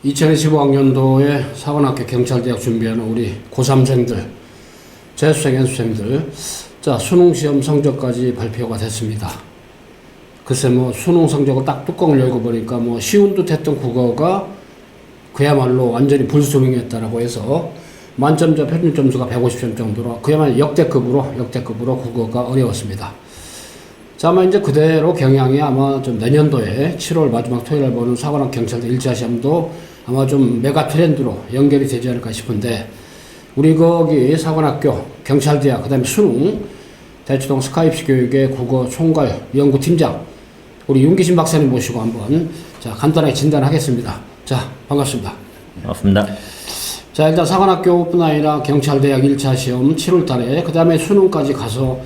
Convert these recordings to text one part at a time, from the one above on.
2025학년도에 사관학교 경찰대학 준비하는 우리 고3생들, 재수생, 연수생들, 자, 수능시험 성적까지 발표가 됐습니다. 글쎄, 수능 성적을 딱 뚜껑을 열고 보니까 쉬운 듯 했던 국어가 그야말로 완전히 불수능이었다라고 해서 만점자 평균 점수가 150점 정도로 그야말로 역대급으로 국어가 어려웠습니다. 자, 아마 이제 그대로 경향이 아마 좀 내년도에 7월 마지막 토요일에 보는 사관학 경찰대 1차 시험도 아마 좀 메가 트렌드로 연결이 되지 않을까 싶은데, 우리 거기 사관학교 경찰대학 그다음에 수능 대치동 스카이프시 교육의 국어 총괄 연구팀장 우리 윤기신 박사님 모시고 한번 자 간단하게 진단하겠습니다. 자, 반갑습니다. 반갑습니다. 자, 일단 사관학교뿐 아니라 경찰대학 1차 시험 7월 달에 그 다음에 수능까지 가서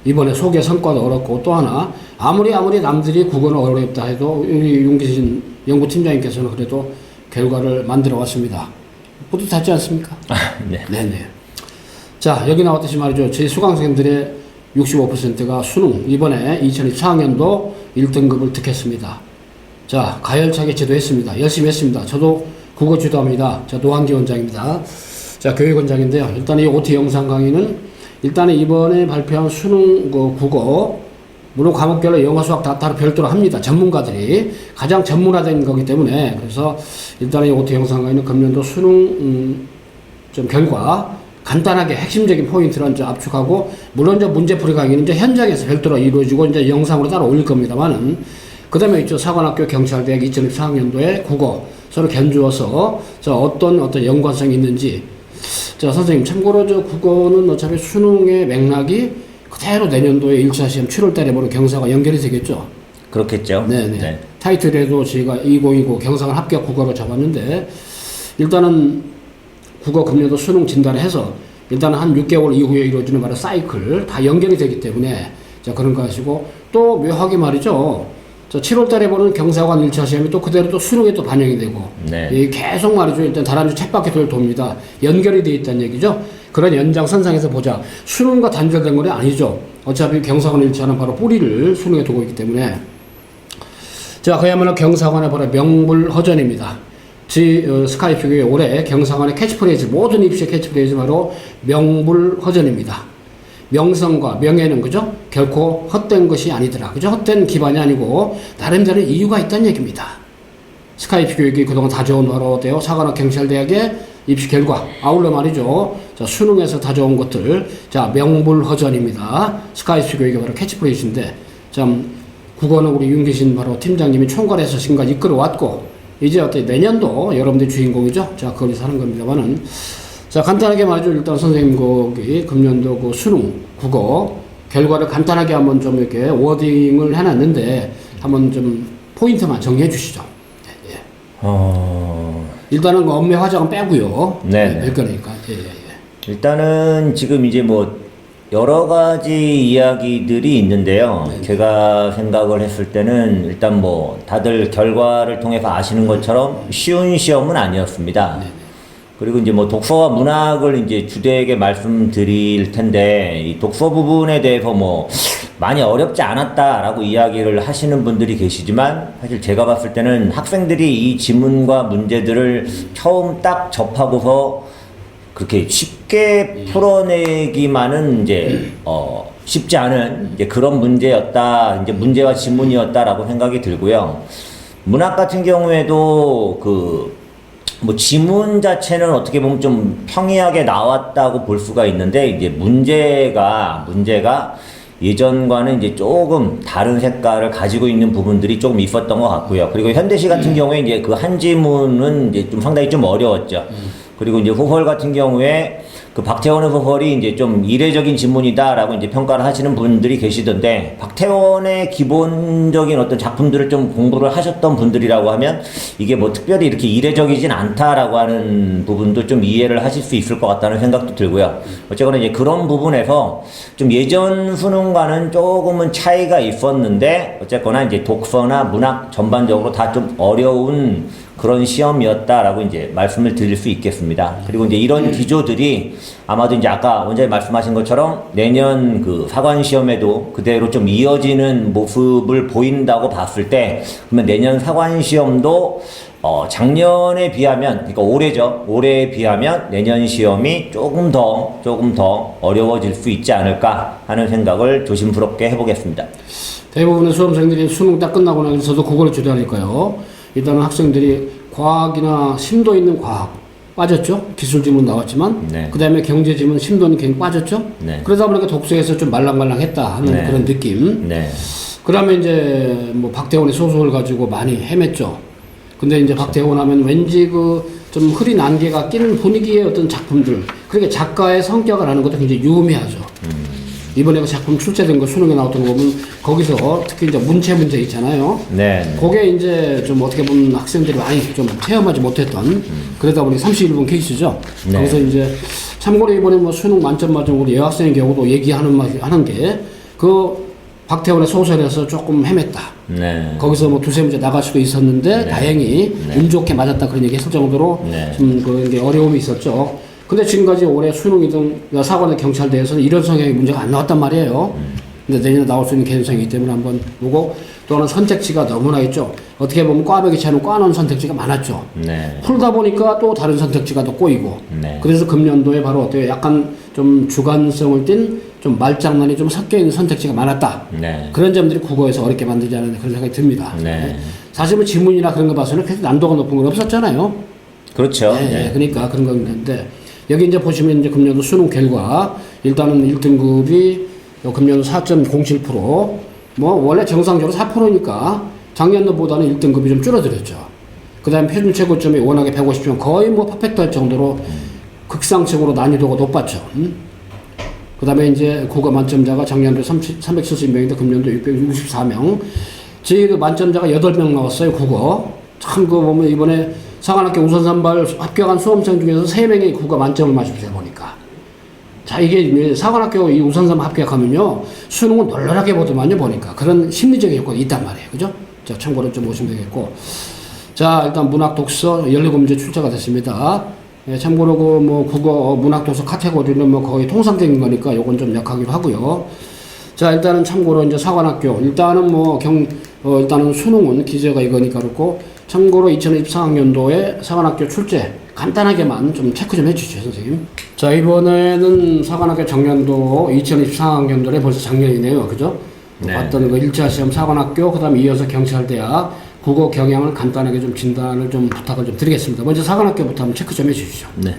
이번에 소개 성과도 어렵고, 또 하나 아무리 남들이 국어는 어렵다 해도 우리 윤기신 연구팀장님께서는 그래도 결과를 만들어 왔습니다. 뿌듯하지 않습니까? 네. 네네. 자, 여기 나왔듯이 말이죠. 저희 수강생들의 65%가 수능 이번에 2024학년도 1등급을 득했습니다. 자, 가열차게 지도했습니다. 열심히 했습니다. 저도 국어 지도합니다. 저 노한기 원장입니다. 자, 교육원장인데요. 일단 이 OT 영상 강의는 일단은 이번에 발표한 수능 국어, 물론 과목별로 영어, 수학 다 따로 별도로 합니다. 전문가들이 가장 전문화된 거기 때문에. 그래서 일단은 이 OT 영상 강의는 금년도 수능 좀 결과 간단하게 핵심적인 포인트를 이제 압축하고, 물론 이제 문제풀이 강의는 이제 현장에서 별도로 이루어지고 이제 영상으로 따로 올릴 겁니다만은, 그 다음에 있죠. 사관학교 경찰대학 2024학년도에 국어 서로 견주어서 어떤 연관성이 있는지. 자, 선생님, 참고로 저 국어는 어차피 수능의 맥락이 그대로 내년도에 1차 시험 7월 달에 보는 경사가 연결이 되겠죠? 그렇겠죠. 네네. 네. 타이틀에도 저희가 2029 경상을 합격 국어로 잡았는데, 일단은 국어 금년도 수능 진단을 해서 일단은 한 6개월 이후에 이루어지는 바로 사이클 다 연결이 되기 때문에, 자, 그런 거 하시고, 또 묘하게 말이죠. 7월 달에 보는 경사관 1차 시험이 또 그대로 또 수능에 또 반영이 되고, 네. 계속 말이죠. 일단 다람쥐 쳇바퀴 돕니다. 연결이 돼 있다는 얘기죠. 그런 연장선상에서 보자. 수능과 단절된 건 아니죠. 어차피 경사관 1차는 바로 뿌리를 수능에 두고 있기 때문에. 자, 그야말로 경사관의 바로 명불허전입니다. 스카이프교의 올해 경사관의 캐치프레이즈, 모든 입시의 캐치프레이즈 바로 명불허전입니다. 명성과 명예는 그죠? 결코 헛된 것이 아니더라. 그죠? 헛된 기반이 아니고 나름대로 이유가 있다는 얘기입니다. 스카이프 교육이 그동안 다져온 바로 사관학 경찰대학의 입시 결과, 아울러 말이죠. 자, 수능에서 다져온 것들, 자, 명불허전입니다. 스카이프 교육이 바로 캐치프레이즈인데, 참 국어는 우리 윤기신 바로 팀장님이 총괄해서 지금까지 이끌어왔고, 이제 내년도 여러분들이 주인공이죠. 자, 거기서 하는 겁니다만은. 자, 간단하게 말이죠. 일단 선생님 거기 금년도 그 수능 국어 결과를 간단하게 한번 좀 이렇게 워딩을 해놨는데 한번 좀 포인트만 정리해 주시죠. 예. 일단은 엄매 화장은 빼고요. 네. 될 거니까. 예. 일단은 지금 이제 여러 가지 이야기들이 있는데요. 네. 제가 생각을 했을 때는 일단 다들 결과를 통해서 아시는 것처럼 쉬운 시험은 아니었습니다. 네. 그리고 이제 독서와 문학을 이제 주되게 말씀드릴 텐데, 이 독서 부분에 대해서 많이 어렵지 않았다라고 이야기를 하시는 분들이 계시지만, 사실 제가 봤을 때는 학생들이 이 지문과 문제들을 처음 딱 접하고서 그렇게 쉽게 풀어내기만은 이제 쉽지 않은 이제 그런 문제였다, 이제 문제와 지문이었다라고 생각이 들고요. 문학 같은 경우에도 지문 자체는 어떻게 보면 좀 평이하게 나왔다고 볼 수가 있는데, 이제 문제가 예전과는 이제 조금 다른 색깔을 가지고 있는 부분들이 조금 있었던 것 같고요. 그리고 현대시 같은 경우에 이제 그 한 지문은 이제 좀 상당히 좀 어려웠죠. 그리고 이제 소설 같은 경우에 그 박태원의 소설이 이제 좀 이례적인 지문이다라고 이제 평가를 하시는 분들이 계시던데, 박태원의 기본적인 어떤 작품들을 좀 공부를 하셨던 분들이라고 하면 이게 특별히 이렇게 이례적이진 않다라고 하는 부분도 좀 이해를 하실 수 있을 것 같다는 생각도 들고요. 어쨌거나 이제 그런 부분에서 좀 예전 수능과는 조금은 차이가 있었는데, 어쨌거나 이제 독서나 문학 전반적으로 다 좀 어려운 그런 시험이었다라고 이제 말씀을 드릴 수 있겠습니다. 그리고 이제 이런 기조들이 아마도 이제 아까 원장님 말씀하신 것처럼 내년 그 사관 시험에도 그대로 좀 이어지는 모습을 보인다고 봤을 때, 그러면 내년 사관 시험도 작년에 비하면, 그러니까 올해죠. 올해에 비하면 내년 시험이 조금 더 어려워질 수 있지 않을까 하는 생각을 조심스럽게 해보겠습니다. 대부분의 수험생들이 수능 딱 끝나고 나서도 그걸 주저하니까요. 일단은 학생들이 과학이나 심도 있는 과학 빠졌죠. 기술 지문 나왔지만 네. 그 다음에 경제 지문 심도는 굉장히 빠졌죠. 네. 그러다 보니까 독서에서 좀 말랑말랑했다 하는 네. 그런 느낌. 네. 그다음에 이제 뭐 박태원의 소설 가지고 많이 헤맸죠. 근데 이제 박태원 하면 왠지 그 좀 흐린 안개가 끼는 분위기의 어떤 작품들. 그러니까 작가의 성격을 아는 것도 굉장히 유의미하죠. 이번에 그 작품 출제된 거 수능에 나왔던 거 보면 거기서 특히 이제 문체 있잖아요. 네. 그게 이제 좀 어떻게 보면 학생들이 많이 좀 체험하지 못했던 그러다 보니 31분 케이스죠. 네. 그래서 이제 참고로 이번에 뭐 수능 만점 맞은 우리 여학생의 경우도 하는 게 그 박태원의 소설에서 조금 헤맸다. 네. 거기서 뭐 두세 문제 나갈 수도 있었는데 네. 다행히 네. 운 좋게 맞았다 그런 얘기 했을 정도로 네. 좀 그런 게 어려움이 있었죠. 근데 지금까지 올해 수능이든 사관의 경찰대에서는 이런 성향의 문제가 안 나왔단 말이에요. 근데 내년에 나올 수 있는 개연성이기 때문에 한번 보고 또 하나 선택지가 너무나 있죠. 어떻게 보면 꽈배기 차는 꽈놓은 선택지가 많았죠. 네. 풀다 보니까 또 다른 선택지가 또 꼬이고. 네. 그래서 금년도에 바로 어때요? 약간 좀 주관성을 띤 좀 말장난이 좀 섞여 있는 선택지가 많았다. 네. 그런 점들이 국어에서 어렵게 만들지 않은 그런 생각이 듭니다. 네. 사실 뭐 지문이나 그런 거 봐서는 그렇게 난도가 높은 건 없었잖아요. 그렇죠. 네, 네. 그러니까 그런 건 있는데 여기 이제 보시면 이제 금년도 수능 결과 일단은 1등급이 금년도 4.07%, 뭐 원래 정상적으로 4%니까 작년도보다는 1등급이 좀 줄어들었죠. 그다음에 표준 최고점이 워낙에 150점 거의 뭐 퍼펙트할 정도로 극상층으로 난이도가 높았죠. 그다음에 이제 국어 만점자가 작년도 370명인데 금년도 664명. 저희 그 만점자가 8명 나왔어요, 국어. 참, 그거 보면 이번에 사관학교 우선선발 합격한 수험생 중에서 3명이 국어 만점을 맞으세요, 보니까. 자, 이게 사관학교 이 우선선 합격하면요, 수능은 널널하게 보더만요, 보니까. 그런 심리적인 효과가 있단 말이에요, 그죠? 자, 참고로 좀 보시면 되겠고. 자, 일단 문학 독서 17문제 출제가 됐습니다. 예, 참고로 그 뭐 국어 문학 독서 카테고리는 뭐 거의 통상적인 거니까 요건 좀 약하기도 하고요. 자, 일단은 참고로 이제 사관학교 일단은 뭐 일단은 수능은 기재가 이거니까 그렇고 참고로 2024학년도에 사관학교 출제 간단하게만 좀 체크 좀 해주시죠, 선생님. 자, 이번에는 사관학교 작년도 2024학년도에 벌써 작년이네요, 그죠? 네. 봤던 그 1차 시험 사관학교, 그 다음에 이어서 경찰대학 국어 경향을 간단하게 좀 진단을 좀 부탁을 좀 드리겠습니다. 먼저 사관학교부터 한번 체크 좀 해주시죠. 네.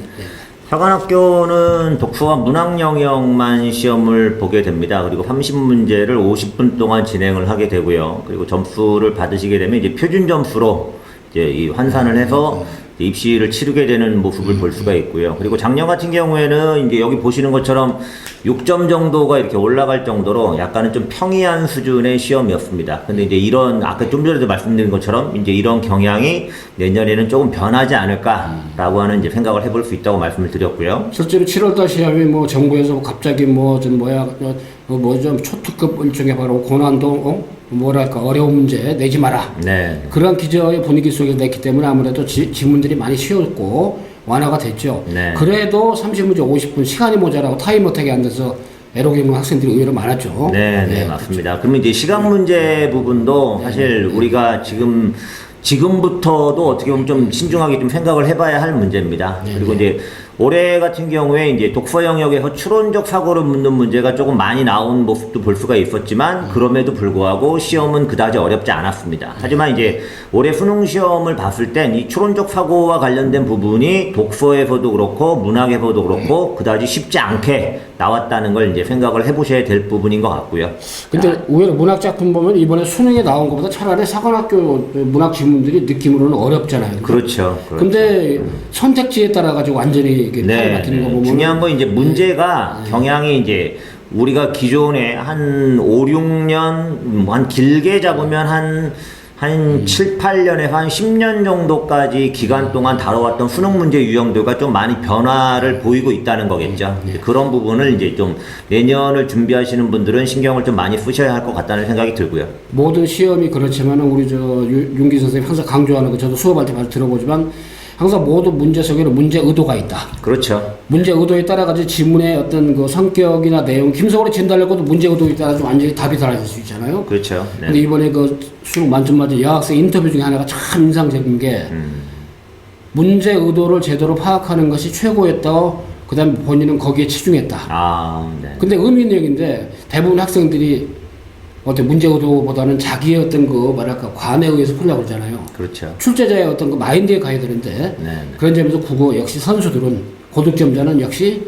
사관학교는 독서와 문학 영역만 시험을 보게 됩니다. 그리고 30문제를 50분 동안 진행을 하게 되고요. 그리고 점수를 받으시게 되면 이제 표준 점수로 이제 이 환산을 해서 입시를 치르게 되는 모습을 볼 수가 있고요. 그리고 작년 같은 경우에는 이제 여기 보시는 것처럼 6점 정도가 이렇게 올라갈 정도로 약간은 좀 평이한 수준의 시험이었습니다. 근데 이제 이런 아까 좀 전에도 말씀드린 것처럼 이제 이런 경향이 내년에는 조금 변하지 않을까라고 하는 이제 생각을 해볼 수 있다고 말씀을 드렸고요. 실제로 7월달 시험이 뭐 정부에서 갑자기 뭐 좀 좀 초특급 일종의 바로 고난도 뭐랄까 어려운 문제 내지 마라. 네. 그런 기저의 분위기 속에서 냈기 때문에 아무래도 지문들이 많이 쉬웠고 완화가 됐죠. 네. 그래도 30문제 50분 시간이 모자라고 타임 못하게 앉아서 애로게 있는 학생들이 의외로 많았죠. 네, 맞습니다. 그러면 이제 시간 문제 부분도 사실 우리가 지금부터도 어떻게 보면 좀 신중하게 좀 생각을 해봐야 할 문제입니다. 그리고 이제 올해 같은 경우에 이제 독서 영역에서 추론적 사고를 묻는 문제가 조금 많이 나온 모습도 볼 수가 있었지만 그럼에도 불구하고 시험은 그다지 어렵지 않았습니다. 하지만 이제 올해 수능 시험을 봤을 땐 이 추론적 사고와 관련된 부분이 독서에서도 그렇고 문학에서도 그렇고 그다지 쉽지 않게 나왔다는 걸 이제 생각을 해보셔야 될 부분인 것 같고요. 근데 의외로 문학 작품 보면 이번에 수능에 나온 것보다 차라리 사관학교 문학 지문들이 느낌으로는 어렵잖아요. 그렇죠. 근데 선택지에 따라 가지고 완전히 이게 팔이 바뀌는 거 보면 중요한 건 이제 문제가 경향이 이제 우리가 기존에 한 5, 6년 한 길게 잡으면 한 7, 8년에서 한 10년 정도까지 기간 동안 다뤄왔던 수능 문제 유형들과 좀 많이 변화를 보이고 있다는 거겠죠. 그런 부분을 이제 좀 내년을 준비하시는 분들은 신경을 좀 많이 쓰셔야 할 것 같다는 생각이 들고요. 모든 시험이 그렇지만 우리 윤기 선생님 항상 강조하는 거 저도 수업할 때 많이 들어보지만 항상 모두 문제 속에는 문제 의도가 있다. 그렇죠. 문제 의도에 따라 가지고 지문의 어떤 그 성격이나 내용, 김석으로 진단해도 문제 의도에 따라 좀 완전히 답이 달라질 수 있잖아요. 그렇죠. 네. 근데 이번에 그 수능 만점 맞은 여학생 인터뷰 중에 하나가 참 인상적인 게 문제 의도를 제대로 파악하는 것이 최고였다고 그다음에 본인은 거기에 치중했다. 아, 네. 근데 의미 있는 얘기인데 대부분 학생들이 어떤 문제 의도보다는 자기의 어떤 그 뭐랄까 관에 의해서 풀려고 그러잖아요. 그렇죠. 출제자의 어떤 그 마인드에 가야 되는데 네. 그런 점에서 국어 역시 선수들은 고득점자는 역시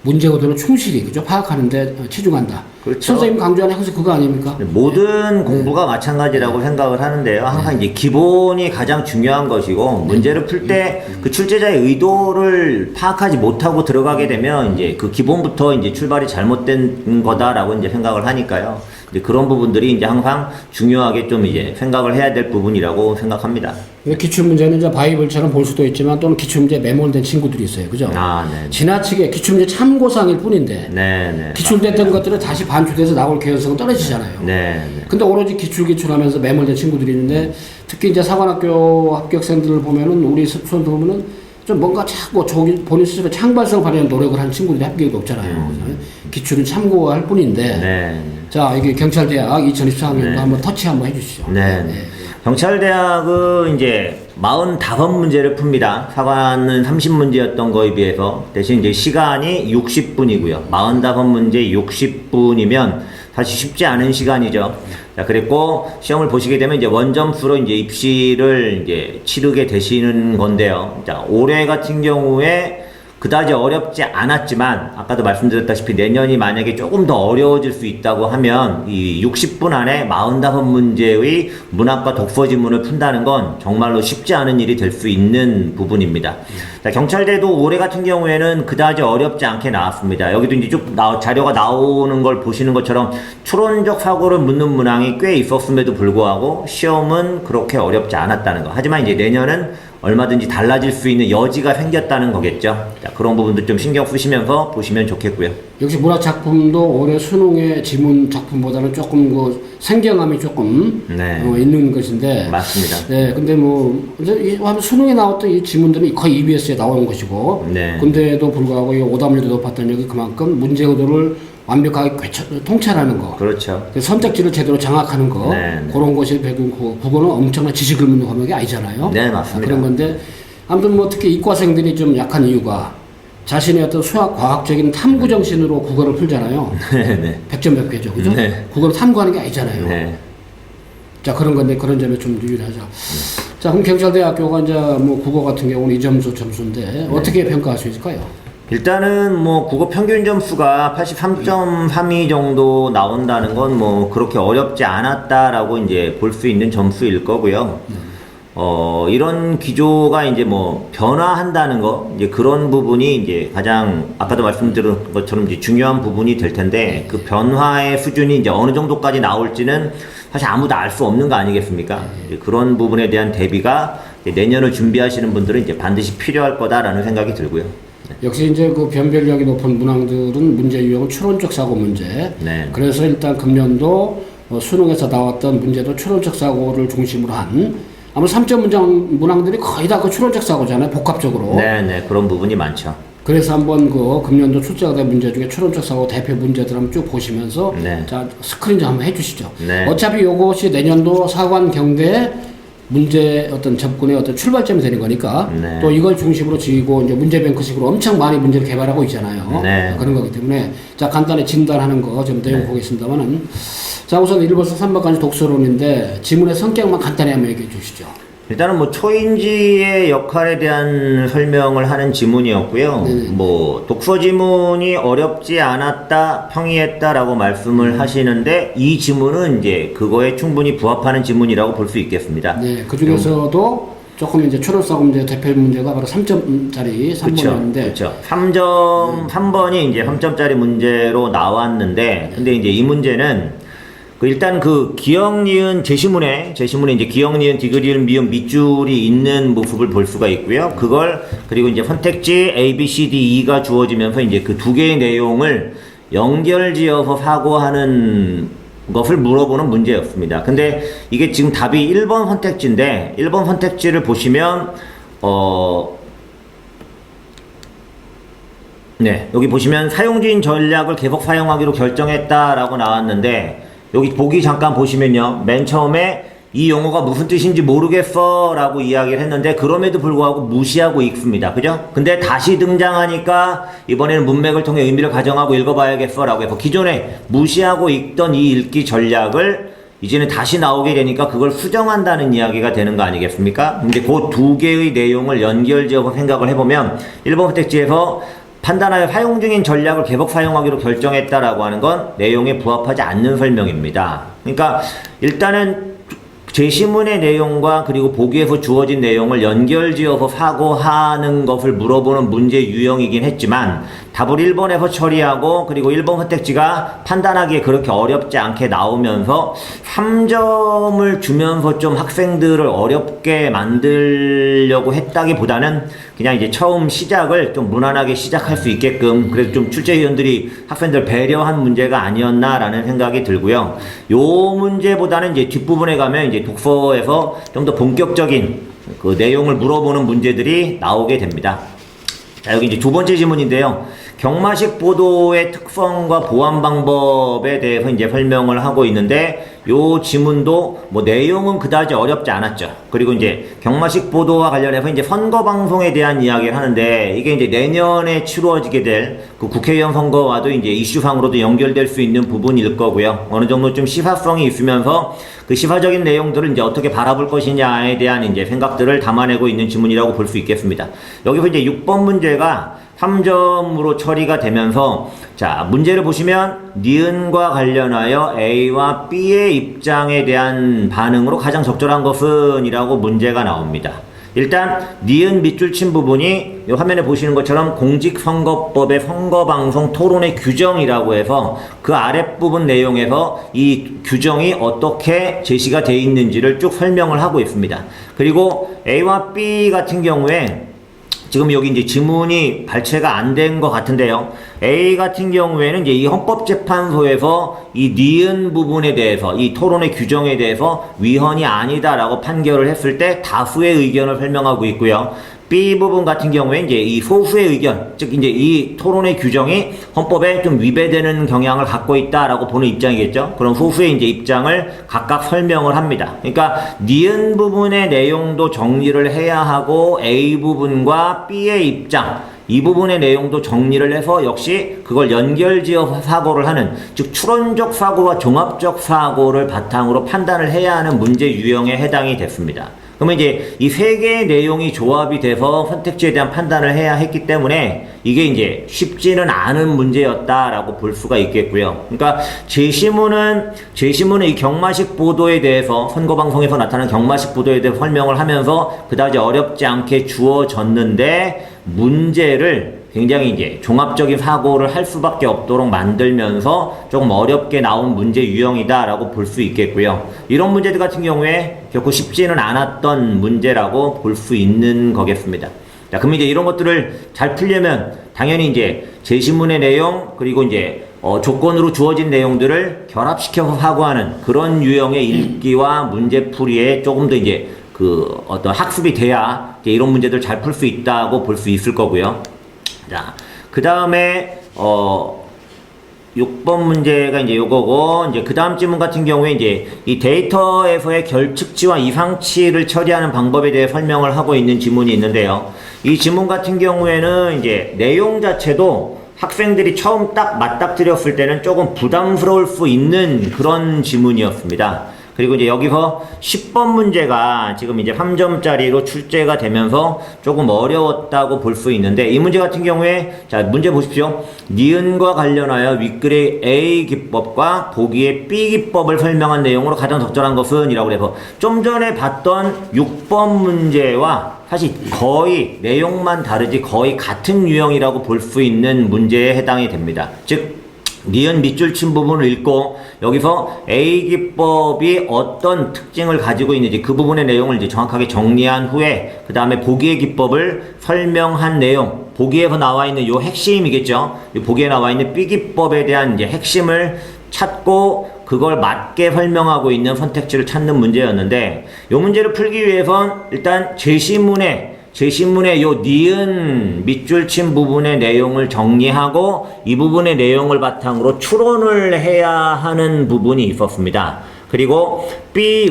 문제 의도를 충실히 그죠 파악하는데 치중한다. 그렇죠. 선생님 강조하는 항상 그거 아닙니까? 모든 공부가 마찬가지라고 생각을 하는데요. 항상 이제 기본이 가장 중요한 것이고 문제를 풀 때 그 출제자의 의도를 파악하지 못하고 들어가게 되면 이제 그 기본부터 이제 출발이 잘못된 거다라고 이제 생각을 하니까요. 이제 그런 부분들이 이제 항상 중요하게 좀 이제 생각을 해야 될 부분이라고 생각합니다. 기출문제는 이제 바이블처럼 볼 수도 있지만 또는 기출문제 매몰된 친구들이 있어요. 그죠? 아, 네. 지나치게 기출문제 참고사항일 뿐인데 네, 네. 기출됐던 것들은 다시 반출돼서 나올 개연성은 떨어지잖아요. 네, 네. 근데 오로지 기출하면서 매몰된 친구들이 있는데 특히 이제 사관학교 합격생들을 보면은 우리 수험들 보면은 좀 뭔가 자꾸 본인 스스로 창발성 발휘하는 노력을 하는 친구들이 합격이 높잖아요. 기출은 참고할 뿐인데 네. 자 이게 경찰대학 2014학년도 네. 한번 터치 한번 해주시죠. 네. 경찰대학은 이제 45문제를 풉니다. 사관은 30문제였던 거에 비해서 대신 이제 시간이 60분이고요. 45문제 60분이면 사실 쉽지 않은 시간이죠. 자, 그리고 시험을 보시게 되면 이제 원점수로 이제 입시를 이제 치르게 되시는 건데요. 자, 올해 같은 경우에 그다지 어렵지 않았지만 아까도 말씀드렸다시피 내년이 만약에 조금 더 어려워질 수 있다고 하면 이 60분 안에 45문제의 문학과 독서 지문을 푼다는 건 정말로 쉽지 않은 일이 될 수 있는 부분입니다. 자, 경찰대도 올해 같은 경우에는 그다지 어렵지 않게 나왔습니다. 여기도 이제 쭉 자료가 나오는 걸 보시는 것처럼 추론적 사고를 묻는 문항이 꽤 있었음에도 불구하고 시험은 그렇게 어렵지 않았다는 거. 하지만 이제 내년은 얼마든지 달라질 수 있는 여지가 생겼다는 거겠죠. 자, 그런 부분도 좀 신경 쓰시면서 보시면 좋겠고요. 역시 문학 작품도 올해 수능의 지문 작품보다는 조금 그 생경함이 조금 네. 있는 것인데 맞습니다. 네, 근데 뭐 이제 수능에 나왔던 이 지문들은 거의 EBS에 나오는 것이고, 네. 근데도 불구하고 이 오답률이 높았던 여기 그만큼 문제 의도를 완벽하게 통찰하는 거, 그렇죠. 선택지를 제대로 장악하는 거, 네, 네. 그런 것이 배경 국어는 엄청난 지식을 묻는 과목이 아니잖아요. 네, 맞습니다. 그런 건데 아무튼 뭐 특히 이과생들이 좀 약한 이유가 자신의 어떤 수학 과학적인 탐구 정신으로 국어를 풀잖아요. 네, 네. 100점 100회죠, 그죠? 네. 국어를 탐구하는 게 아니잖아요. 네. 자, 그런 건데 그런 점에 좀 유의하자. 자, 그럼 경찰대학교가 이제 뭐 국어 같은 경우는 이 점수인데 어떻게 평가할 수 있을까요? 일단은 뭐 국어 평균 점수가 83.32 정도 나온다는 건 뭐 그렇게 어렵지 않았다라고 이제 볼 수 있는 점수일 거고요. 이런 기조가 이제 뭐 변화한다는 거, 이제 그런 부분이 이제 가장 아까도 말씀드린 것처럼 이제 중요한 부분이 될 텐데 그 변화의 수준이 이제 어느 정도까지 나올지는 사실 아무도 알 수 없는 거 아니겠습니까? 이제 그런 부분에 대한 대비가 이제 내년을 준비하시는 분들은 이제 반드시 필요할 거다라는 생각이 들고요. 역시 이제 그 변별력이 높은 문항들은 문제 유형은 추론적 사고 문제. 네. 그래서 일단 금년도 수능에서 나왔던 문제도 추론적 사고를 중심으로 한 아마 3점 문항들이 거의 다 그 추론적 사고잖아요. 복합적으로. 네, 그런 부분이 많죠. 그래서 한번 그 금년도 출제가 된 문제 중에 추론적 사고 대표 문제들 한번 쭉 보시면서 네. 자 스크린 좀 한번 해주시죠. 네. 어차피 요것이 내년도 사관 경대 문제 어떤 접근의 어떤 출발점이 되는 거니까 네. 또 이걸 중심으로 지고 이제 문제 뱅크식으로 엄청 많이 문제를 개발하고 있잖아요. 네. 그런 거기 때문에 자 간단히 진단하는 거 좀 내용 네. 보겠습니다만은 자 우선 1번서 3번까지 독서론인데 지문의 성격만 간단히 한번 얘기해 주시죠. 일단은 뭐 초인지의 역할에 대한 설명을 하는 지문이었고요. 네네. 뭐 독서 지문이 어렵지 않았다, 평이했다라고 말씀을 하시는데 이 지문은 이제 그거에 충분히 부합하는 지문이라고 볼 수 있겠습니다. 네, 그 중에서도 조금 이제 추론사고 문제 대표 문제가 바로 3점짜리 3번이었는데 그렇죠. 3번이 이제 3점짜리 문제로 나왔는데 근데 이제 이 문제는 일단 그 기역 니은 제시문에 이제 기역 니은 디귿 미음 밑줄이 있는 모습을 볼 수가 있고요. 그걸 그리고 이제 선택지 A, B, C, D, E가 주어지면서 이제 그 두 개의 내용을 연결지어서 사고하는 것을 물어보는 문제였습니다. 근데 이게 지금 답이 1번 선택지인데 1번 선택지를 보시면 네, 여기 보시면 사용주인 전략을 계속 사용하기로 결정했다라고 나왔는데, 여기 보기 잠깐 보시면요, 맨 처음에 이 용어가 무슨 뜻인지 모르겠어 라고 이야기를 했는데, 그럼에도 불구하고 무시하고 읽습니다. 그죠? 근데 다시 등장하니까 이번에는 문맥을 통해 의미를 가정하고 읽어봐야겠어 라고 해서 기존에 무시하고 읽던 이 읽기 전략을 이제는 다시 나오게 되니까 그걸 수정한다는 이야기가 되는 거 아니겠습니까? 근데 그 두 개의 내용을 연결지어서 생각을 해보면, 1번 선택지에서 판단하여 사용 중인 전략을 계속 사용하기로 결정했다라고 하는 건 내용에 부합하지 않는 설명입니다. 그러니까 일단은 제시문의 내용과 그리고 보기에서 주어진 내용을 연결지어서 사고하는 것을 물어보는 문제 유형이긴 했지만, 답을 1번에서 처리하고 그리고 1번 선택지가 판단하기에 그렇게 어렵지 않게 나오면서 3점을 주면서 좀 학생들을 어렵게 만들려고 했다기보다는 그냥 이제 처음 시작을 좀 무난하게 시작할 수 있게끔, 그래서 좀 출제위원들이 학생들 배려한 문제가 아니었나라는 생각이 들고요. 요 문제보다는 이제 뒷부분에 가면 이제 독서에서 좀 더 본격적인 그 내용을 물어보는 문제들이 나오게 됩니다. 자, 여기 이제 두 번째 지문인데요. 경마식 보도의 특성과 보완 방법에 대해서 이제 설명을 하고 있는데, 요 지문도 뭐 내용은 그다지 어렵지 않았죠. 그리고 이제 경마식 보도와 관련해서 이제 선거 방송에 대한 이야기를 하는데, 이게 이제 내년에 치루어지게 될 그 국회의원 선거와도 이제 이슈상으로도 연결될 수 있는 부분일 거고요. 어느 정도 좀 시사성이 있으면서 그 시사적인 내용들을 이제 어떻게 바라볼 것이냐에 대한 이제 생각들을 담아내고 있는 지문이라고 볼 수 있겠습니다. 여기서 이제 6번 문제가 3점으로 처리가 되면서, 자, 문제를 보시면 니은과 관련하여 A와 B의 입장에 대한 반응으로 가장 적절한 것은 이라고 문제가 나옵니다. 일단 니은 밑줄 친 부분이 이 화면에 보시는 것처럼 공직선거법의 선거방송 토론의 규정이라고 해서 그 아랫부분 내용에서 이 규정이 어떻게 제시가 되어 있는지를 쭉 설명을 하고 있습니다. 그리고 A와 B 같은 경우에 지금 여기 이제 지문이 발췌가 안 된 것 같은데요. A 같은 경우에는 이제 이 헌법재판소에서 이 니은 부분에 대해서, 이 토론의 규정에 대해서 위헌이 아니다라고 판결을 했을 때 다수의 의견을 설명하고 있고요. B 부분 같은 경우에 이제 이 소수의 의견, 즉 이제 이 토론의 규정이 헌법에 좀 위배되는 경향을 갖고 있다라고 보는 입장이겠죠. 그럼 소수의 이제 입장을 각각 설명을 합니다. 그러니까 니은 부분의 내용도 정리를 해야 하고 A 부분과 B의 입장, 이 부분의 내용도 정리를 해서 역시 그걸 연결지어서 사고를 하는, 즉 추론적 사고와 종합적 사고를 바탕으로 판단을 해야 하는 문제 유형에 해당이 됐습니다. 그러면 이제 이 세 개의 내용이 조합이 돼서 선택지에 대한 판단을 해야 했기 때문에 이게 이제 쉽지는 않은 문제였다라고 볼 수가 있겠고요. 그러니까 제시문은 이 경마식 보도에 대해서, 선거방송에서 나타난 경마식 보도에 대해서 설명을 하면서 그다지 어렵지 않게 주어졌는데, 문제를 굉장히 이제 종합적인 사고를 할 수밖에 없도록 만들면서 조금 어렵게 나온 문제 유형이다라고 볼 수 있겠고요. 이런 문제들 같은 경우에 결코 쉽지는 않았던 문제라고 볼 수 있는 거겠습니다. 자, 그럼 이제 이런 것들을 잘 풀려면 당연히 이제 제시문의 내용, 그리고 이제 조건으로 주어진 내용들을 결합시켜서 사고하는 그런 유형의 읽기와 문제풀이에 조금 더 이제 그 어떤 학습이 돼야 이제 이런 문제들 잘 풀 수 있다고 볼 수 있을 거고요. 자, 그 다음에 6번 문제가 이제 요거고, 이제 그 다음 질문 같은 경우에 이제 이 데이터에서의 결측치와 이상치를 처리하는 방법에 대해 설명을 하고 있는 지문이 있는데요. 이 지문 같은 경우에는 이제 내용 자체도 학생들이 처음 딱 맞닥뜨렸을 때는 조금 부담스러울 수 있는 그런 지문이었습니다. 그리고 이제 여기서 10번 문제가 지금 이제 3점짜리로 출제가 되면서 조금 어려웠다고 볼 수 있는데, 이 문제 같은 경우에, 자, 문제 보십시오. 니은과 관련하여 윗글의 A 기법과 보기의 B 기법을 설명한 내용으로 가장 적절한 것은 이라고 해서 좀 전에 봤던 6번 문제와 사실 거의 내용만 다르지 거의 같은 유형이라고 볼 수 있는 문제에 해당이 됩니다. 즉 니은 밑줄 친 부분을 읽고 여기서 A 기법이 어떤 특징을 가지고 있는지 그 부분의 내용을 이제 정확하게 정리한 후에 그 다음에 보기의 기법을 설명한 내용, 보기에서 나와 있는 요 핵심이겠죠. 이 보기에 나와 있는 B 기법에 대한 이제 핵심을 찾고 그걸 맞게 설명하고 있는 선택지를 찾는 문제였는데, 이 문제를 풀기 위해선 일단 제시문에 제시문의 요 니은 밑줄 친 부분의 내용을 정리하고 이 부분의 내용을 바탕으로 추론을 해야 하는 부분이 있었습니다. 그리고 B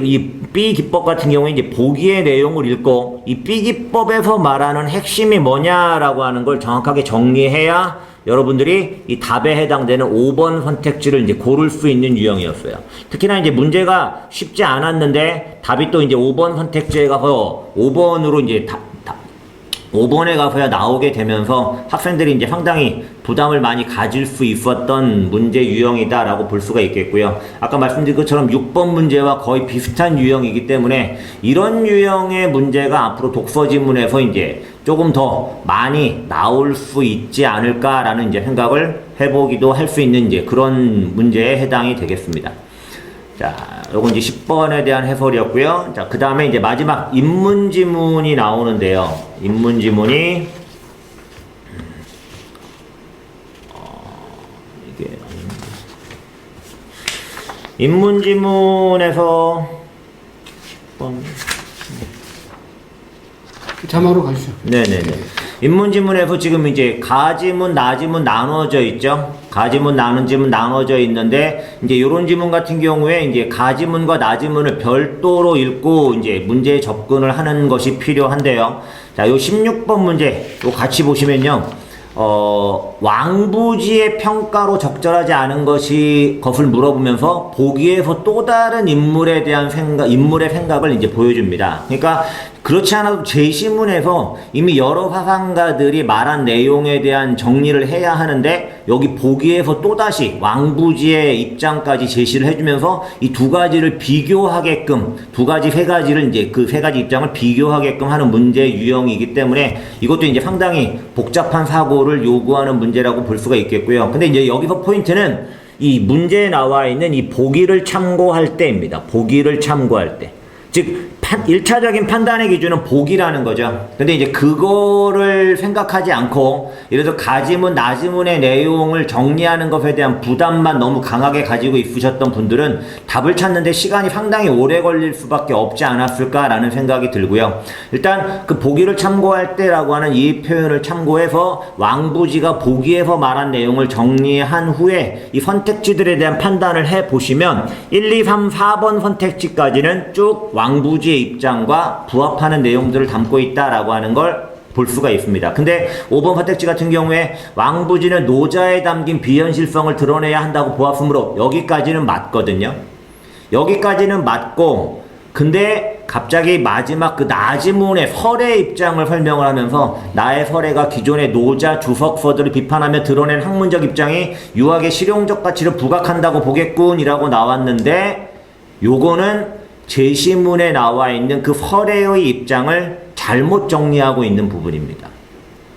기법 같은 경우에 이제 보기의 내용을 읽고 이 B 기법에서 말하는 핵심이 뭐냐라고 하는 걸 정확하게 정리해야 여러분들이 이 답에 해당되는 5번 선택지를 이제 고를 수 있는 유형이었어요. 특히나 이제 문제가 쉽지 않았는데 답이 또 이제 5번 선택지에 가서 5번으로 이제 5번에 가서야 나오게 되면서 학생들이 이제 상당히 부담을 많이 가질 수 있었던 문제 유형이다라고 볼 수가 있겠고요. 아까 말씀드린 것처럼 6번 문제와 거의 비슷한 유형이기 때문에 이런 유형의 문제가 앞으로 독서 지문에서 이제 조금 더 많이 나올 수 있지 않을까라는 이제 생각을 해보기도 할 수 있는 이제 그런 문제에 해당이 되겠습니다. 자, 요건 이제 10번에 대한 해설이었고요. 자, 그 다음에 이제 마지막 인문지문이 나오는데요. 인문지문이, 인문지문에서, 자막으로 가시죠. 네네네. 인문지문에서 지금 이제 가지문, 나지문 나눠져 있죠. 가지문, 나는지문 나눠져 있는데 이제 요런 지문 같은 경우에 이제 가지문과 나지문을 별도로 읽고 이제 문제에 접근을 하는 것이 필요한데요. 자, 요 16번 문제 요 같이 보시면요. 왕부지의 평가로 적절하지 않은 것을 물어보면서 보기에서 또 다른 인물에 대한 인물의 생각을 이제 보여줍니다. 그러니까 그렇지 않아도 제시문에서 이미 여러 사상가들이 말한 내용에 대한 정리를 해야 하는데 여기 보기에서 또다시 왕부지의 입장까지 제시를 해주면서 이 두 가지를 비교하게끔 세 가지를 이제 그 세 가지 입장을 비교하게끔 하는 문제 유형이기 때문에 이것도 이제 상당히 복잡한 사고를 요구하는 문제라고 볼 수가 있겠고요. 근데 이제 여기서 포인트는 이 문제에 나와 있는 이 보기를 참고할 때입니다. 보기를 참고할 때. 즉 1차적인 판단의 기준은 보기라는 거죠. 근데 이제 그거를 생각하지 않고 예를 들어 가지문, 나지문의 내용을 정리하는 것에 대한 부담만 너무 강하게 가지고 있으셨던 분들은 답을 찾는데 시간이 상당히 오래 걸릴 수밖에 없지 않았을까라는 생각이 들고요. 일단 그 보기를 참고할 때라고 하는 이 표현을 참고해서 왕부지가 보기에서 말한 내용을 정리한 후에 이 선택지들에 대한 판단을 해보시면 1, 2, 3, 4번 선택지까지는 쭉 왕부지의 입장과 부합하는 내용들을 담고 있다라고 하는 걸 볼 수가 있습니다. 근데 5번 선택지 같은 경우에 왕부지는 노자에 담긴 비현실성을 드러내야 한다고 보았으므로 여기까지는 맞거든요. 여기까지는 맞고 근데 갑자기 마지막 그 나지문의 설의 입장을 설명을 하면서 나의 설의가 기존의 노자 주석서들을 비판하며 드러낸 학문적 입장이 유학의 실용적 가치를 부각한다고 보겠군이라고 나왔는데 요거는 제시문에 나와 있는 그 설의의 입장을 잘못 정리하고 있는 부분입니다.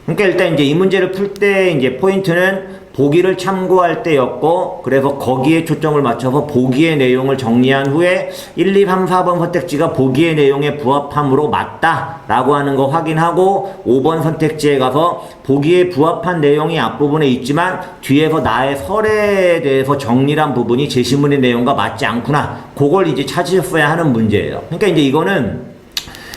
그러니까 일단 이제 이 문제를 풀 때 이제 포인트는 보기를 참고할 때였고 그래서 거기에 초점을 맞춰서 보기의 내용을 정리한 후에 1, 2, 3, 4번 선택지가 보기의 내용에 부합함으로 맞다라고 하는 거 확인하고 5번 선택지에 가서 보기에 부합한 내용이 앞부분에 있지만 뒤에서 나의 설에 대해서 정리한 부분이 제시문의 내용과 맞지 않구나. 그걸 이제 찾으셨어야 하는 문제예요. 그러니까 이제 이거는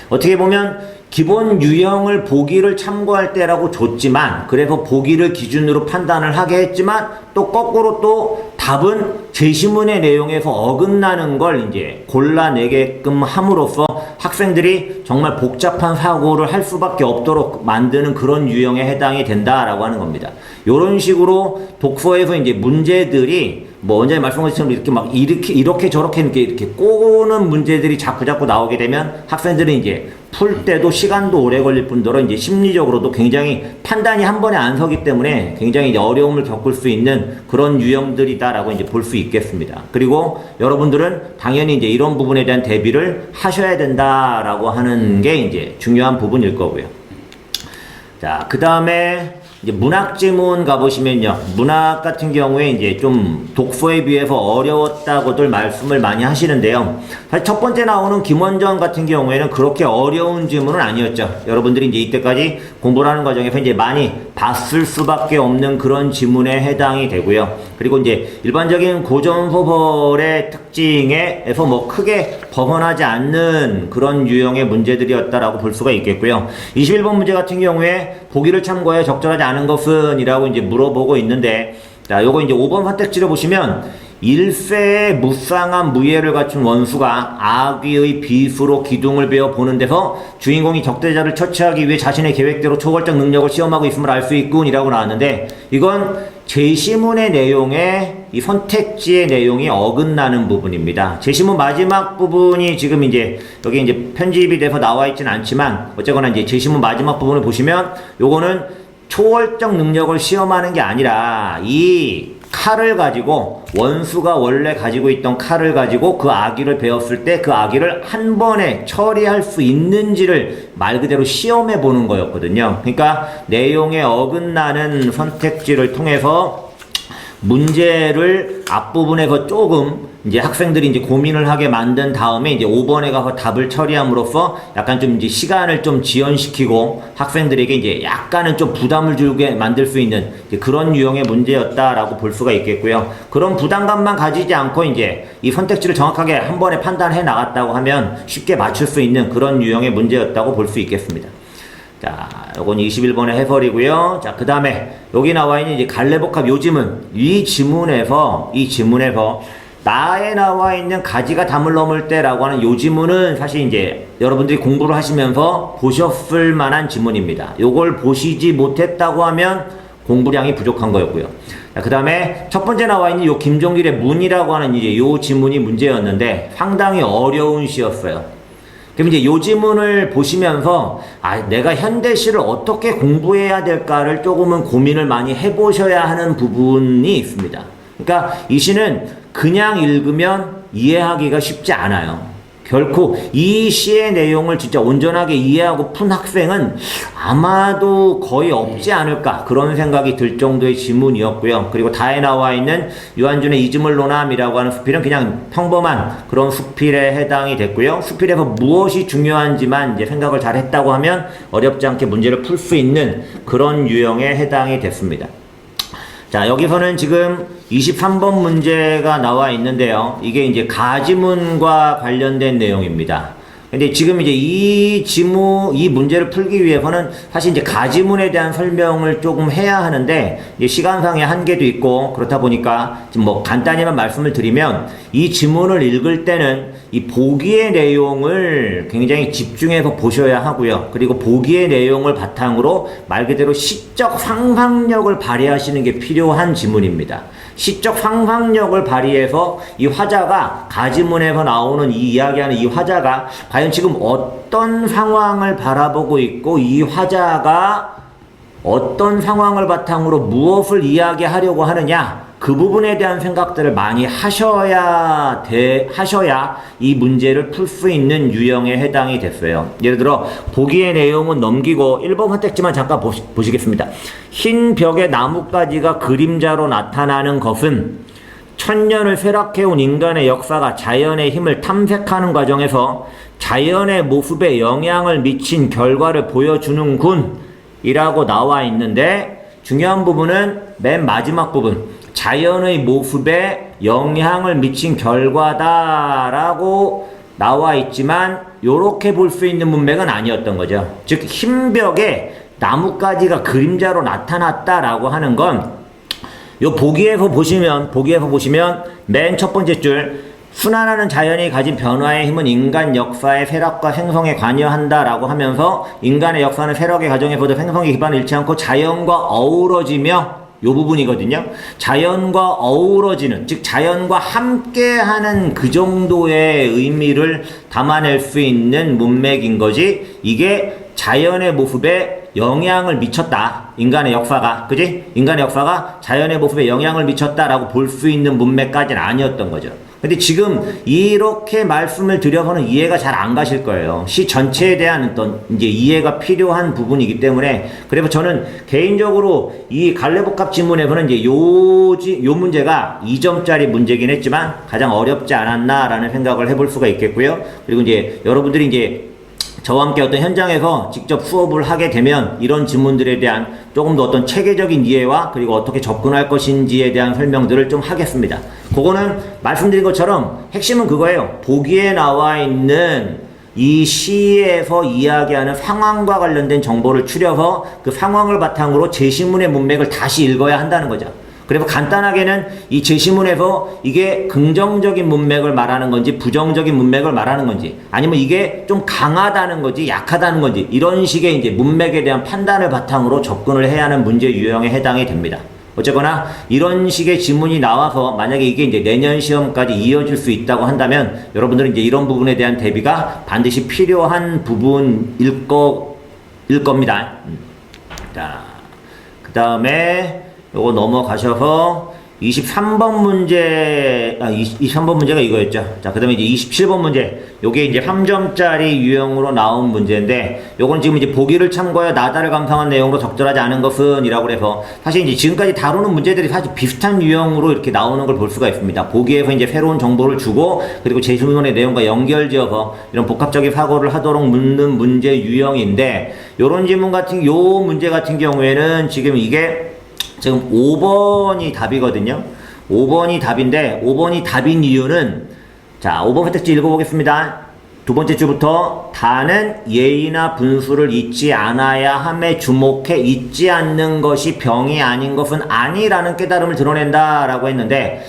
어떻게 보면 기본 유형을 보기를 참고할 때라고 줬지만 그래서 보기를 기준으로 판단을 하게 했지만 또 거꾸로 또 답은 제시문의 내용에서 어긋나는 걸 이제 골라내게끔 함으로써 학생들이 정말 복잡한 사고를 할 수밖에 없도록 만드는 그런 유형에 해당이 된다라고 하는 겁니다. 이런 식으로 독서에서 이제 문제들이 뭐 원장님 말씀하신 것처럼 이렇게 저렇게 이렇게 꼬는 문제들이 자꾸 나오게 되면 학생들은 이제 풀 때도 시간도 오래 걸릴 뿐더러 이제 심리적으로도 굉장히 판단이 한 번에 안 서기 때문에 굉장히 어려움을 겪을 수 있는 그런 유형들이다라고 이제 볼 수 있겠습니다. 그리고 여러분들은 당연히 이제 이런 부분에 대한 대비를 하셔야 된다라고 하는 게 이제 중요한 부분일 거고요. 자, 그 다음에 이제 문학 지문 가보시면요. 문학 같은 경우에 이제 좀 독서에 비해서 어려웠다고들 말씀을 많이 하시는데요. 사실 첫 번째 나오는 김원전 같은 경우에는 그렇게 어려운 지문은 아니었죠. 여러분들이 이제 이때까지 공부를 하는 과정에서 이제 많이 봤을 수밖에 없는 그런 지문에 해당이 되고요. 그리고 이제 일반적인 고전소설의 특징에서 뭐 크게 벗어나지 않는 그런 유형의 문제들이었다라고 볼 수가 있겠고요. 21번 문제 같은 경우에 보기를 참고해 적절하지 않은 것은 이라고 이제 물어보고 있는데, 자, 요거 이제 5번 선택지를 보시면 1세의 무쌍한 무예를 갖춘 원수가 아귀의 비수로 기둥을 베어 보는 데서 주인공이 적대자를 처치하기 위해 자신의 계획대로 초월적 능력을 시험하고 있음을 알 수 있군 이라고 나왔는데, 이건 제시문의 내용에 이 선택지의 내용이 어긋나는 부분입니다. 제시문 마지막 부분이 지금 이제 여기 이제 편집이 돼서 나와 있지는 않지만 어쨌거나 이제 제시문 마지막 부분을 보시면 요거는 초월적 능력을 시험하는 게 아니라 이 칼을 가지고, 원수가 원래 가지고 있던 칼을 가지고 그 아기를 베었을 때 그 아기를 한 번에 처리할 수 있는지를 말 그대로 시험해 보는 거였거든요. 그러니까 내용에 어긋나는 선택지를 통해서 문제를 앞부분에서 조금 이제 학생들이 이제 고민을 하게 만든 다음에 이제 5번에 가서 답을 처리함으로써 약간 좀 이제 시간을 좀 지연시키고 학생들에게 이제 약간은 좀 부담을 주게 만들 수 있는 그런 유형의 문제였다라고 볼 수가 있겠고요. 그런 부담감만 가지지 않고 이제 이 선택지를 정확하게 한 번에 판단해 나갔다고 하면 쉽게 맞출 수 있는 그런 유형의 문제였다고 볼 수 있겠습니다. 자, 요건 21번의 해설이고요. 자, 그 다음에 여기 나와 있는 이제 갈래복합 요 지문, 이 지문에서 나에 나와 있는 가지가 담을 넘을 때라고 하는 요 지문은 사실 이제 여러분들이 공부를 하시면서 보셨을 만한 지문입니다. 요걸 보시지 못했다고 하면 공부량이 부족한 거였고요. 그 다음에 첫 번째 나와 있는 요 김종길의 문이라고 하는 이제 요 지문이 문제였는데 상당히 어려운 시였어요. 그럼 이제 요 지문을 보시면서 내가 현대시를 어떻게 공부해야 될까를 조금은 고민을 많이 해보셔야 하는 부분이 있습니다. 그러니까 이 시는 그냥 읽으면 이해하기가 쉽지 않아요. 결코 이 시의 내용을 진짜 온전하게 이해하고 푼 학생은 아마도 거의 없지 않을까 그런 생각이 들 정도의 지문이었고요. 그리고 다에 나와 있는 유한준의 이즈물로남이라고 하는 수필은 그냥 평범한 그런 수필에 해당이 됐고요. 수필에서 무엇이 중요한지만 이제 생각을 잘 했다고 하면 어렵지 않게 문제를 풀 수 있는 그런 유형에 해당이 됐습니다. 자, 여기서는 지금 23번 문제가 나와 있는데요. 이게 이제 가지문과 관련된 내용입니다. 근데 지금 이제 이 문제를 풀기 위해서는 사실 이제 가지문에 대한 설명을 조금 해야 하는데, 이제 시간상의 한계도 있고, 그렇다 보니까 지금 뭐 간단히만 말씀을 드리면, 이 지문을 읽을 때는 이 보기의 내용을 굉장히 집중해서 보셔야 하고요. 그리고 보기의 내용을 바탕으로 말 그대로 시적 상상력을 발휘하시는 게 필요한 지문입니다. 시적 상상력을 발휘해서 이 화자가, 가지문에서 나오는 이 이야기하는 이 화자가 과연 지금 어떤 상황을 바라보고 있고, 이 화자가 어떤 상황을 바탕으로 무엇을 이야기하려고 하느냐, 그 부분에 대한 생각들을 많이 하셔야 이 문제를 풀 수 있는 유형에 해당이 됐어요. 예를 들어 보기의 내용은 넘기고 1번 선택지만 잠깐 보시겠습니다. 흰 벽에 나뭇가지가 그림자로 나타나는 것은 천년을 쇠락해온 인간의 역사가 자연의 힘을 탐색하는 과정에서 자연의 모습에 영향을 미친 결과를 보여주는군 이라고 나와 있는데, 중요한 부분은 맨 마지막 부분, 자연의 모습에 영향을 미친 결과다라고 나와 있지만 요렇게 볼 수 있는 문맥은 아니었던 거죠. 즉 흰벽에 나뭇가지가 그림자로 나타났다라고 하는 건 요 보기에서 보시면 맨 첫 번째 줄, 순환하는 자연이 가진 변화의 힘은 인간 역사의 쇠락과 생성에 관여한다라고 하면서 인간의 역사는 쇠락의 과정에서도 생성의 기반을 잃지 않고 자연과 어우러지며, 요 부분이거든요. 자연과 어우러지는, 즉 자연과 함께하는 그 정도의 의미를 담아낼 수 있는 문맥인 거지, 이게 자연의 모습에 영향을 미쳤다, 인간의 역사가, 그지? 인간의 역사가 자연의 모습에 영향을 미쳤다라고 볼 수 있는 문맥까지는 아니었던 거죠. 근데 지금 이렇게 말씀을 드려서는 이해가 잘 안 가실 거예요. 시 전체에 대한 어떤 이제 이해가 필요한 부분이기 때문에, 그래서 저는 개인적으로 이 갈래복합 지문에서는 이제 요 문제가 2점짜리 문제긴 했지만 가장 어렵지 않았나라는 생각을 해볼 수가 있겠고요. 그리고 이제 여러분들이 이제 저와 함께 어떤 현장에서 직접 수업을 하게 되면 이런 질문들에 대한 조금 더 어떤 체계적인 이해와 그리고 어떻게 접근할 것인지에 대한 설명들을 좀 하겠습니다. 그거는 말씀드린 것처럼 핵심은 그거예요. 보기에 나와 있는 이 시에서 이야기하는 상황과 관련된 정보를 추려서 그 상황을 바탕으로 제시문의 문맥을 다시 읽어야 한다는 거죠. 그래서 간단하게는 이 제시문에서 이게 긍정적인 문맥을 말하는 건지 부정적인 문맥을 말하는 건지 아니면 이게 좀 강하다는 건지 약하다는 건지 이런 식의 이제 문맥에 대한 판단을 바탕으로 접근을 해야 하는 문제 유형에 해당이 됩니다. 어쨌거나 이런 식의 지문이 나와서 만약에 이게 이제 내년 시험까지 이어질 수 있다고 한다면 여러분들은 이제 이런 부분에 대한 대비가 반드시 필요한 부분일 겁니다. 자, 그 다음에 요거 넘어가셔서 23번 문제, 23번 문제가 이거였죠. 자, 그 다음에 이제 27번 문제. 요게 이제 3점짜리 유형으로 나온 문제인데, 요건 지금 이제 보기를 참고하여 나다를 감상한 내용으로 적절하지 않은 것은 이라고 해서, 사실 이제 지금까지 다루는 문제들이 사실 비슷한 유형으로 이렇게 나오는 걸 볼 수가 있습니다. 보기에서 이제 새로운 정보를 주고, 그리고 제시문의 내용과 연결지어서 이런 복합적인 사고를 하도록 묻는 문제 유형인데, 요런 질문 같은, 요 문제 같은 경우에는 지금 이게 지금 5번이 답이거든요. 5번이 답인데 5번이 답인 이유는 자 5번 선택지 읽어보겠습니다. 두 번째 줄부터 다는 예의나 분수를 잊지 않아야 함에 주목해 잊지 않는 것이 병이 아닌 것은 아니라는 깨달음을 드러낸다 라고 했는데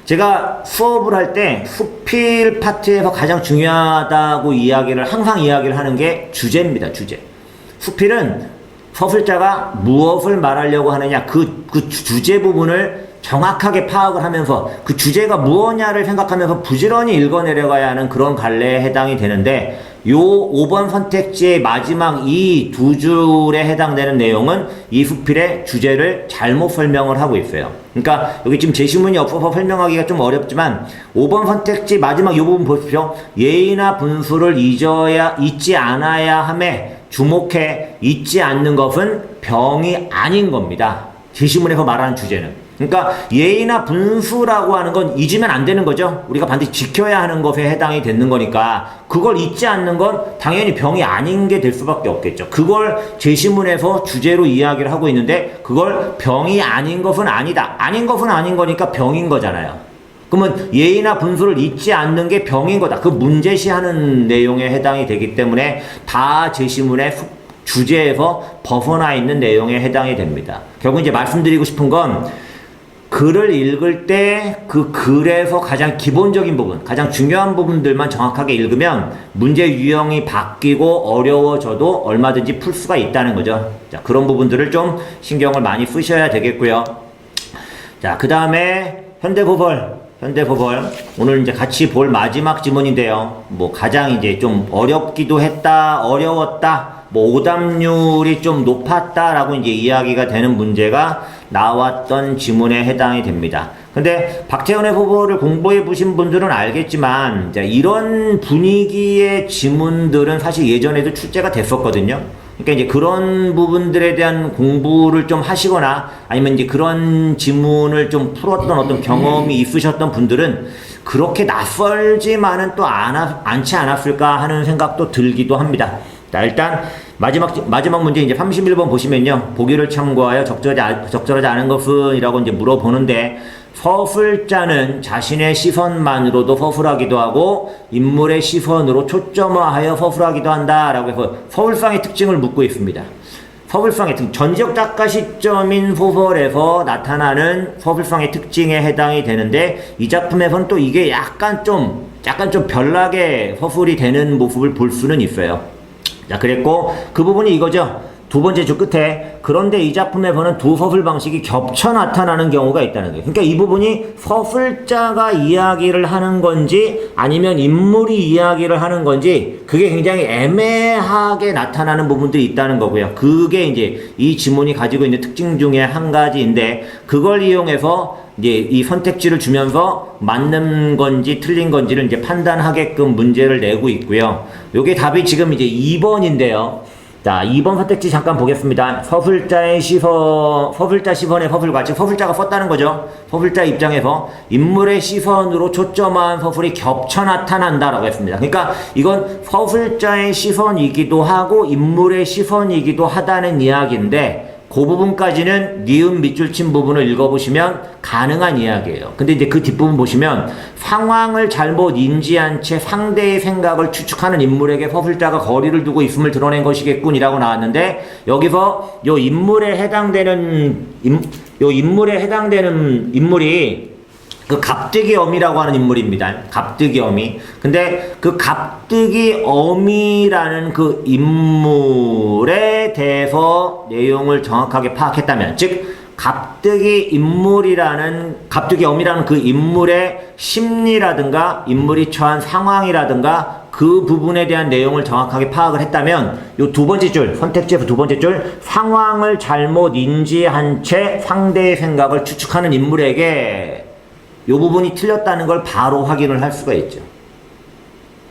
제가 수업을 할 때 수필 파트에서 가장 중요하다고 항상 이야기를 하는 게 주제입니다. 주제. 수필은 서술자가 무엇을 말하려고 하느냐 그 주제 부분을 정확하게 파악을 하면서 그 주제가 무엇냐를 생각하면서 부지런히 읽어내려가야 하는 그런 갈래에 해당이 되는데 요 5번 선택지의 마지막 이 두 줄에 해당되는 내용은 이 수필의 주제를 잘못 설명을 하고 있어요. 그러니까 여기 지금 제시문이 없어서 설명하기가 좀 어렵지만 5번 선택지 마지막 요 부분 보십시오. 예의나 분수를 잊지 않아야 함에 주목해 잊지 않는 것은 병이 아닌 겁니다. 제시문에서 말하는 주제는. 그러니까 예의나 분수라고 하는 건 잊으면 안 되는 거죠. 우리가 반드시 지켜야 하는 것에 해당이 되는 거니까 그걸 잊지 않는 건 당연히 병이 아닌 게 될 수밖에 없겠죠. 그걸 제시문에서 주제로 이야기를 하고 있는데 그걸 병이 아닌 것은 아니다. 아닌 것은 아닌 거니까 병인 거잖아요. 그러면 예의나 분수를 잊지 않는 게 병인 거다. 그 문제시하는 내용에 해당이 되기 때문에 다 제시문의 주제에서 벗어나 있는 내용에 해당이 됩니다. 결국 이제 말씀드리고 싶은 건 글을 읽을 때 그 글에서 가장 기본적인 부분, 가장 중요한 부분들만 정확하게 읽으면 문제 유형이 바뀌고 어려워져도 얼마든지 풀 수가 있다는 거죠. 자, 그런 부분들을 좀 신경을 많이 쓰셔야 되겠고요. 자, 그 다음에 현대소설. 오늘 이제 같이 볼 마지막 지문인데요. 뭐 가장 이제 좀 어렵기도 했다, 어려웠다, 뭐 오답률이 좀 높았다라고 이제 이야기가 되는 문제가 나왔던 지문에 해당이 됩니다. 근데 박태원의 소설을 공부해 보신 분들은 알겠지만 이런 분위기의 지문들은 사실 예전에도 출제가 됐었거든요. 그러니까 이제 그런 부분들에 대한 공부를 좀 하시거나 아니면 이제 그런 지문을 좀 풀었던 어떤 경험이 있으셨던 분들은 그렇게 낯설지만은 또 않지 않았을까 하는 생각도 들기도 합니다. 자, 일단 마지막 문제 이제 31번 보시면요. 보기를 참고하여 적절하지 않은 것은 이라고 이제 물어보는데 서술자는 자신의 시선만으로도 서술하기도 하고 인물의 시선으로 초점화하여 서술하기도 한다라고 해서 서술상의 특징을 묻고 있습니다. 서술상의 특징, 전지적 작가 시점인 소설에서 나타나는 서술상의 특징에 해당이 되는데 이 작품에서는 또 이게 약간 좀 별나게 서술이 되는 모습을 볼 수는 있어요. 자, 그랬고 그 부분이 이거죠. 두 번째 줄 끝에 그런데 이 작품에서는 두 서술 방식이 겹쳐 나타나는 경우가 있다는 거예요. 그러니까 이 부분이 서술자가 이야기를 하는 건지 아니면 인물이 이야기를 하는 건지 그게 굉장히 애매하게 나타나는 부분들이 있다는 거고요. 그게 이제 이 지문이 가지고 있는 특징 중에 한 가지인데 그걸 이용해서 이제 이 선택지를 주면서 맞는 건지 틀린 건지를 이제 판단하게끔 문제를 내고 있고요. 요게 답이 지금 이제 2번인데요. 자, 2번 선택지 잠깐 보겠습니다. 서술자 시선의 서술과, 즉 서술자가 썼다는 거죠. 서술자 입장에서 인물의 시선으로 초점화한 서술이 겹쳐 나타난다라고 했습니다. 그러니까 이건 서술자의 시선이기도 하고 인물의 시선이기도 하다는 이야기인데, 그 부분까지는 니은 밑줄 친 부분을 읽어보시면 가능한 이야기예요. 근데 이제 그 뒷부분 보시면 상황을 잘못 인지한 채 상대의 생각을 추측하는 인물에게 서술자가 거리를 두고 있음을 드러낸 것이겠군이라고 나왔는데, 여기서 요 인물에 해당되는 인물이 그 갑득이 어미라고 하는 인물입니다. 갑득이 어미. 근데 그 갑득이 어미라는 그 인물에 대해서 내용을 정확하게 파악했다면, 즉 갑득이 어미라는 그 인물의 심리라든가 인물이 처한 상황이라든가 그 부분에 대한 내용을 정확하게 파악을 했다면, 요 두 번째 줄, 선택지에서 두 번째 줄, 상황을 잘못 인지한 채 상대의 생각을 추측하는 인물에게 이 부분이 틀렸다는 걸 바로 확인을 할 수가 있죠.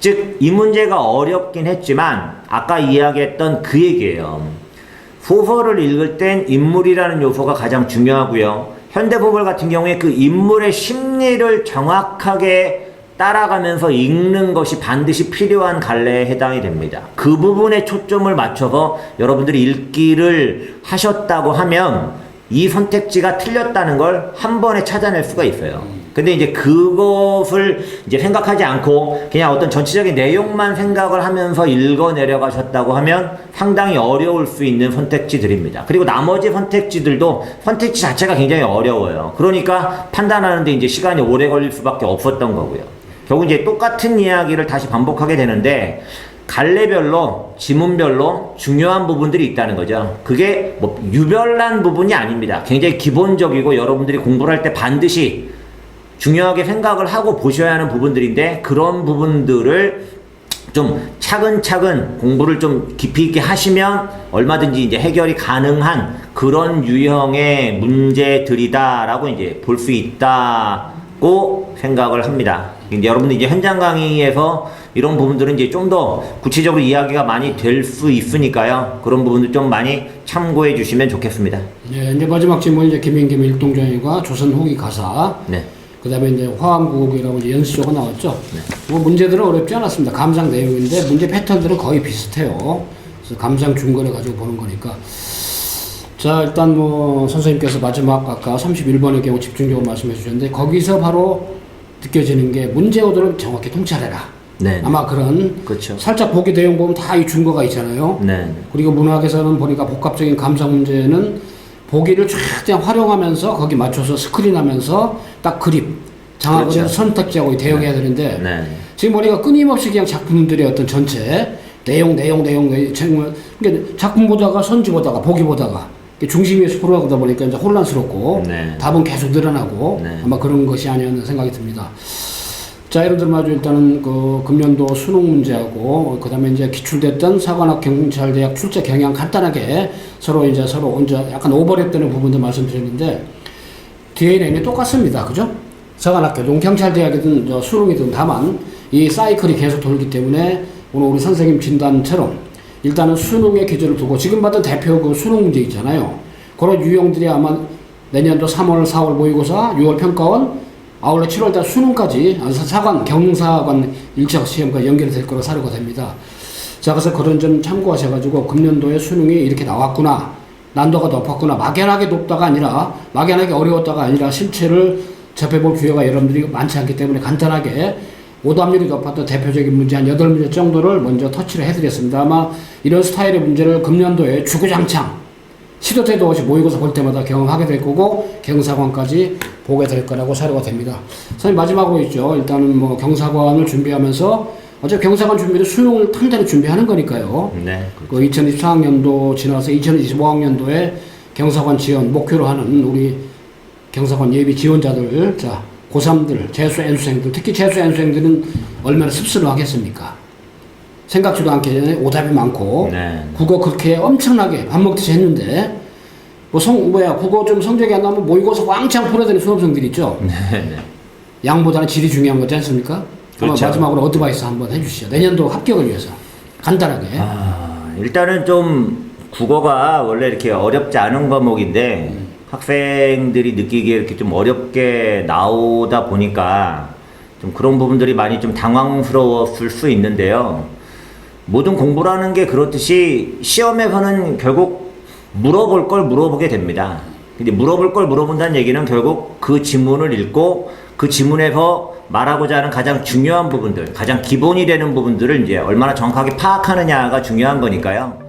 즉, 이 문제가 어렵긴 했지만 아까 이야기했던 그 얘기예요. 소설을 읽을 땐 인물이라는 요소가 가장 중요하고요. 현대소설 같은 경우에 그 인물의 심리를 정확하게 따라가면서 읽는 것이 반드시 필요한 갈래에 해당이 됩니다. 그 부분에 초점을 맞춰서 여러분들이 읽기를 하셨다고 하면 이 선택지가 틀렸다는 걸 한 번에 찾아낼 수가 있어요. 근데 이제 그것을 이제 생각하지 않고 그냥 어떤 전체적인 내용만 생각을 하면서 읽어 내려가셨다고 하면 상당히 어려울 수 있는 선택지들입니다. 그리고 나머지 선택지들도 선택지 자체가 굉장히 어려워요. 그러니까 판단하는데 이제 시간이 오래 걸릴 수밖에 없었던 거고요. 결국 이제 똑같은 이야기를 다시 반복하게 되는데, 갈래별로, 지문별로 중요한 부분들이 있다는 거죠. 그게 뭐 유별난 부분이 아닙니다. 굉장히 기본적이고 여러분들이 공부를 할 때 반드시 중요하게 생각을 하고 보셔야 하는 부분들인데, 그런 부분들을 좀 차근차근 공부를 좀 깊이 있게 하시면 얼마든지 이제 해결이 가능한 그런 유형의 문제들이다라고 이제 볼 수 있다고 생각을 합니다. 이제 여러분들 이제 현장 강의에서 이런 부분들은 이제 좀 더 구체적으로 이야기가 많이 될 수 있으니까요. 그런 부분들 좀 많이 참고해 주시면 좋겠습니다. 네, 이제 마지막 질문 이제 김인겸 일동정이가 조선 후기 가사. 네. 그다음에 이제 화암국이라고 이제 연수조가 나왔죠. 네. 뭐 문제들은 어렵지 않았습니다. 감상 내용인데 문제 패턴들은 거의 비슷해요. 그래서 감상 중거를 가지고 보는 거니까. 자, 일단 뭐 선생님께서 마지막 아까 31번의 경우 집중적으로 말씀해 주셨는데, 거기서 바로 느껴지는 게 문제 오도를 정확히 통찰해라. 네. 아마 그런, 그렇죠. 살짝 보기 내용 보면 다 이 준거가 있잖아요. 네. 그리고 문학에서는 보니까 복합적인 감상 문제는 보기를 최대한 활용하면서 거기 맞춰서 스크린하면서 딱 그립, 장학을 그렇죠. 해서 선택지하고 대응해야 되는데, 네. 지금 보니까 끊임없이 그냥 작품들의 어떤 전체 내용 정말, 그러니까 작품 보다가 선지 보다가 보기 보다가 중심에서 풀어가다 보니까 이제 혼란스럽고, 네. 답은 계속 늘어나고, 네. 아마 그런 것이 아니었나 생각이 듭니다. 자, 예를 들면 아주 일단은 그 금년도 수능 문제하고, 그 다음에 이제 기출됐던 사관학 경찰대학 출제 경향 간단하게 서로 약간 오버랩되는 부분도 말씀드렸는데, 뒤에 내용이 똑같습니다. 그죠? 사관학교든 경찰대학이든 수능이든 다만 이 사이클이 계속 돌기 때문에 오늘 우리 선생님 진단처럼 일단은 수능의 기준을 두고 지금 받은 대표 그 수능 문제 있잖아요. 그런 유형들이 아마 내년도 3월, 4월 모의고사, 6월 평가원, 아울러 7월달 수능까지 경사관 1차 시험까지 연결이 될 거로 사료가 됩니다. 자, 그래서 그런 점 참고하셔가지고 금년도에 수능이 이렇게 나왔구나, 난도가 높았구나, 막연하게 높다가 아니라, 막연하게 어려웠다가 아니라 실체를 접해볼 기회가 여러분들이 많지 않기 때문에 간단하게 오답률이 높았던 대표적인 문제 한 8문제 정도를 먼저 터치를 해드렸습니다. 아마 이런 스타일의 문제를 금년도에 주구장창 시도 때도 없이 모의고사 볼 때마다 경험하게 될 거고, 경사관까지 보게 될 거라고 사료가 됩니다. 선생님 마지막으로 있죠. 일단은 뭐 경사관을 준비하면서 어차피 경사관 준비도 수능을 탄탄히 준비하는 거니까요. 네. 그 2024학년도 지나서 2025학년도에 경사관 지원 목표로 하는 우리 경사관 예비 지원자들, 자, 고3들, 재수 N수생들, 특히 재수 N수생들은 얼마나 습습을 하겠습니까? 생각지도 않게 오답이 많고, 네. 국어 그렇게 엄청나게 밥 먹듯이 했는데, 국어 좀 성적이 안 나오면 모의고사 왕창 풀어대는 수험생들 있죠? 네. 양보다는 질이 중요한 거지 않습니까? 그렇죠. 마지막으로 어드바이스 한번 해주시죠. 내년도 합격을 위해서. 간단하게. 일단은 좀 국어가 원래 이렇게 어렵지 않은 과목인데 학생들이 느끼기에 이렇게 좀 어렵게 나오다 보니까 좀 그런 부분들이 많이 좀 당황스러웠을 수 있는데요. 모든 공부라는 게 그렇듯이 시험에서는 결국 물어볼 걸 물어보게 됩니다. 근데 물어볼 걸 물어본다는 얘기는 결국 그 지문을 읽고 그 지문에서 말하고자 하는 가장 중요한 부분들, 가장 기본이 되는 부분들을 이제 얼마나 정확하게 파악하느냐가 중요한 거니까요.